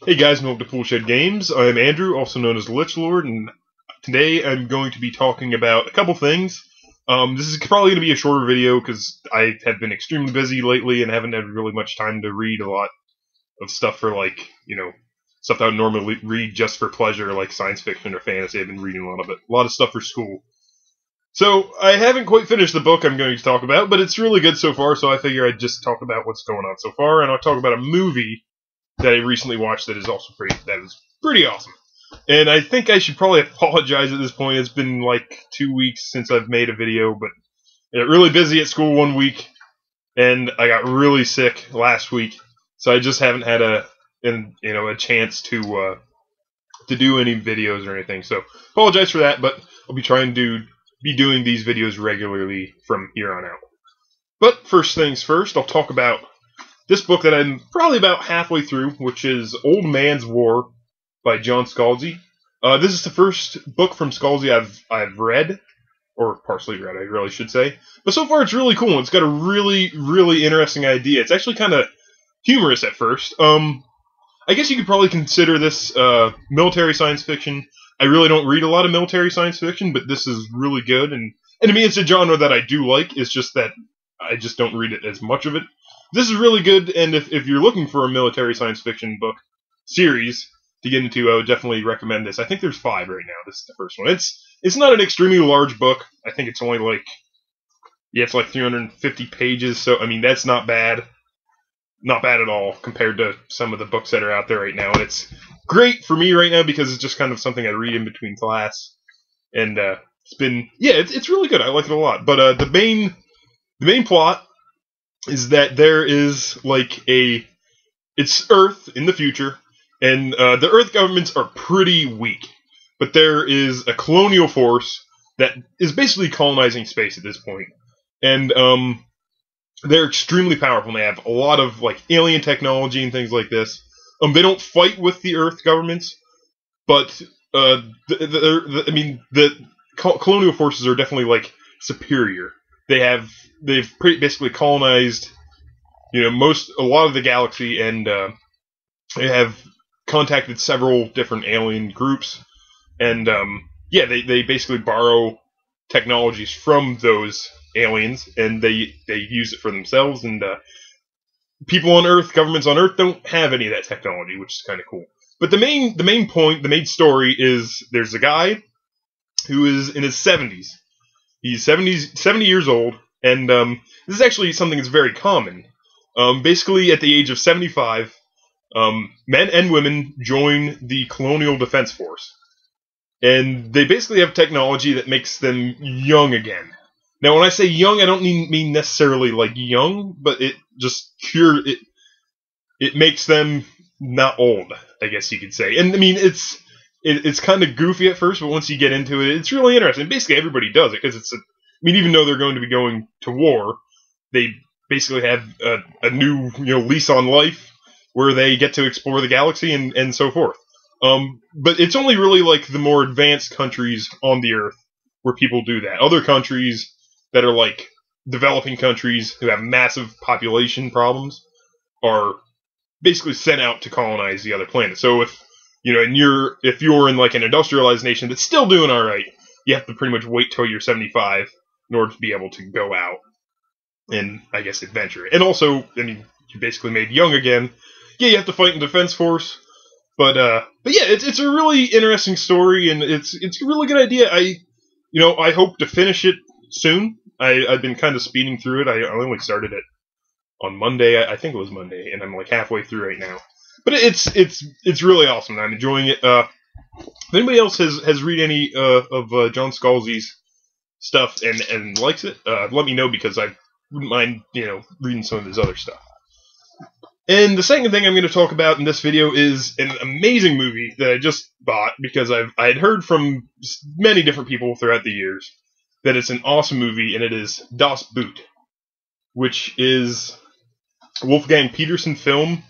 Hey guys, welcome to Poolshed Games. I'm Andrew, also known as Lich Lord, and today I'm going to be talking about a couple things. This is probably going to be a shorter video because I have been extremely busy lately and haven't had really much time to read a lot of stuff for, stuff that I would normally read just for pleasure, like science fiction or fantasy. I've been reading a lot of it, a lot of stuff for school. So I haven't quite finished the book I'm going to talk about, but it's really good so far, so I figure I'd just talk about what's going on so far, and I'll talk about a movie that I recently watched that is pretty awesome. And I think I should probably apologize at this point. It's been like 2 weeks since I've made a video, but I got really busy at school one week, and I got really sick last week, so I just haven't had a chance to do any videos or anything. So apologize for that, but I'll be trying to be doing these videos regularly from here on out. But first things first, I'll talk about this book that I'm probably about halfway through, which is Old Man's War by John Scalzi. This is the first book from Scalzi I've read, or partially read, I really should say. But so far it's really cool. It's got a really, really interesting idea. It's actually kind of humorous at first. I guess you could probably consider this military science fiction. I really don't read a lot of military science fiction, but this is really good. And to me, it's a genre that I do like. It's just that I just don't read it as much of it. This is really good, and if you're looking for a military science fiction book series to get into, I would definitely recommend this. I think there's 5 right now. This is the first one. It's not an extremely large book. I think it's only it's like 350 pages, so I mean that's not bad. Not bad at all compared to some of the books that are out there right now. And it's great for me right now because it's just kind of something I read in between class. And it's really good. I like it a lot. But the main plot is that there is it's Earth in the future, and the Earth governments are pretty weak. But there is a colonial force that is basically colonizing space at this point. And they're extremely powerful, and they have a lot of alien technology and things like this. They don't fight with the Earth governments, but the colonial forces are definitely superior. They've basically colonized, a lot of the galaxy, and they have contacted several different alien groups, and they basically borrow technologies from those aliens, and they use it for themselves. And people on Earth, governments on Earth, don't have any of that technology, which is kind of cool. But the main point, the main story is there's a guy who is in his 70s. He's 70 years old, and this is actually something that's very common. Basically, at the age of 75, men and women join the Colonial Defense Force. And they basically have technology that makes them young again. Now, when I say young, I don't mean necessarily young, but it makes them not old, I guess you could say. And I mean, it's kind of goofy at first, but once you get into it, it's really interesting. Basically, everybody does it because even though they're going to be going to war, they basically have a new lease on life where they get to explore the galaxy and so forth. But it's only really the more advanced countries on the Earth where people do that. Other countries that are developing countries who have massive population problems are basically sent out to colonize the other planets. So if you're in an industrialized nation that's still doing all right, you have to pretty much wait till you're 75 in order to be able to go out and, I guess, adventure. And also, I mean, you're basically made young again. Yeah, you have to fight in Defense Force, but yeah, it's a really interesting story, and it's a really good idea. I hope to finish it soon. I've been kind of speeding through it. I only started it on Monday. I think it was Monday, and I'm halfway through right now. But it's really awesome. I'm enjoying it. If anybody else has read any of John Scalzi's stuff and likes it, let me know, because I wouldn't mind reading some of his other stuff. And the second thing I'm going to talk about in this video is an amazing movie that I just bought because I had heard from many different people throughout the years that it's an awesome movie, and it is Das Boot, which is a Wolfgang Petersen film.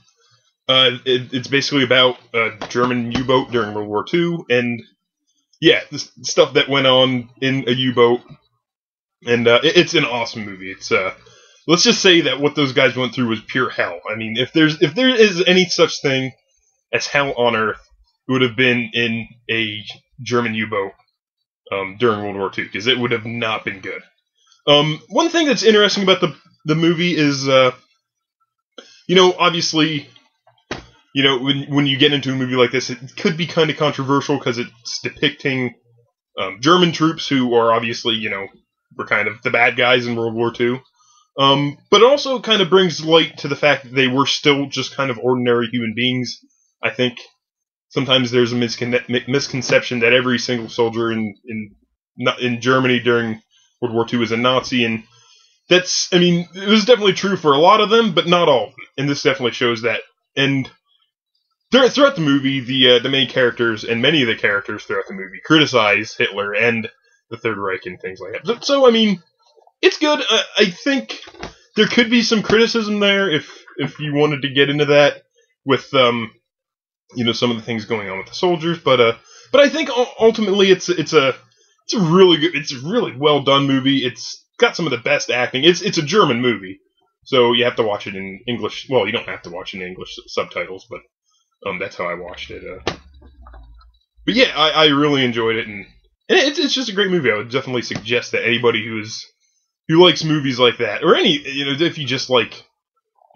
It's basically about a German U-boat during World War II, and yeah, the stuff that went on in a U-boat, and it's an awesome movie. It's let's just say that what those guys went through was pure hell. I mean, if there is any such thing as hell on earth it would have been in a German U-boat during World War II, because it would have not been good. One thing that's interesting about the movie is, obviously, when you get into a movie like this, it could be kind of controversial because it's depicting German troops who are obviously, were kind of the bad guys in World War II. But it also kind of brings light to the fact that they were still just kind of ordinary human beings. I think sometimes there's a misconception that every single soldier in Germany during World War II is a Nazi, and it was definitely true for a lot of them, but not all of them. And this definitely shows that. And throughout the movie, the main characters and many of the characters throughout the movie criticize Hitler and the Third Reich and things like that. So it's good. I think there could be some criticism there if you wanted to get into that with some of the things going on with the soldiers. But I think ultimately it's a really well done movie. It's got some of the best acting. It's a German movie, so you have to watch it in English. Well, you don't have to watch it in English subtitles, but that's how I watched it. But yeah, I really enjoyed it, and it's just a great movie. I would definitely suggest that anybody who likes movies like that, or if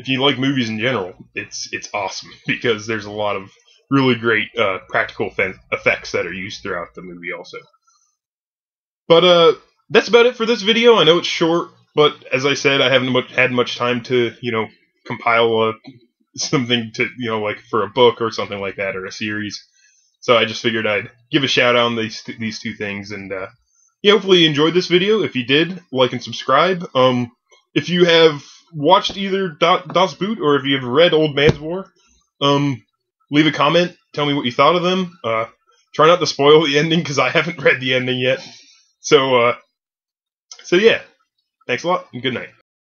you like movies in general, it's awesome, because there's a lot of really great practical effects that are used throughout the movie also. But that's about it for this video. I know it's short, but as I said, I haven't had much time to compile something to like for a book or something like that, or a series. So I just figured I'd give a shout out on these two things, and hopefully you enjoyed this video. If you did, like and subscribe. If you have watched either Das Boot or if you have read Old Man's War, leave a comment. Tell me what you thought of them. Try not to spoil the ending, because I haven't read the ending yet. So yeah. Thanks a lot, and good night.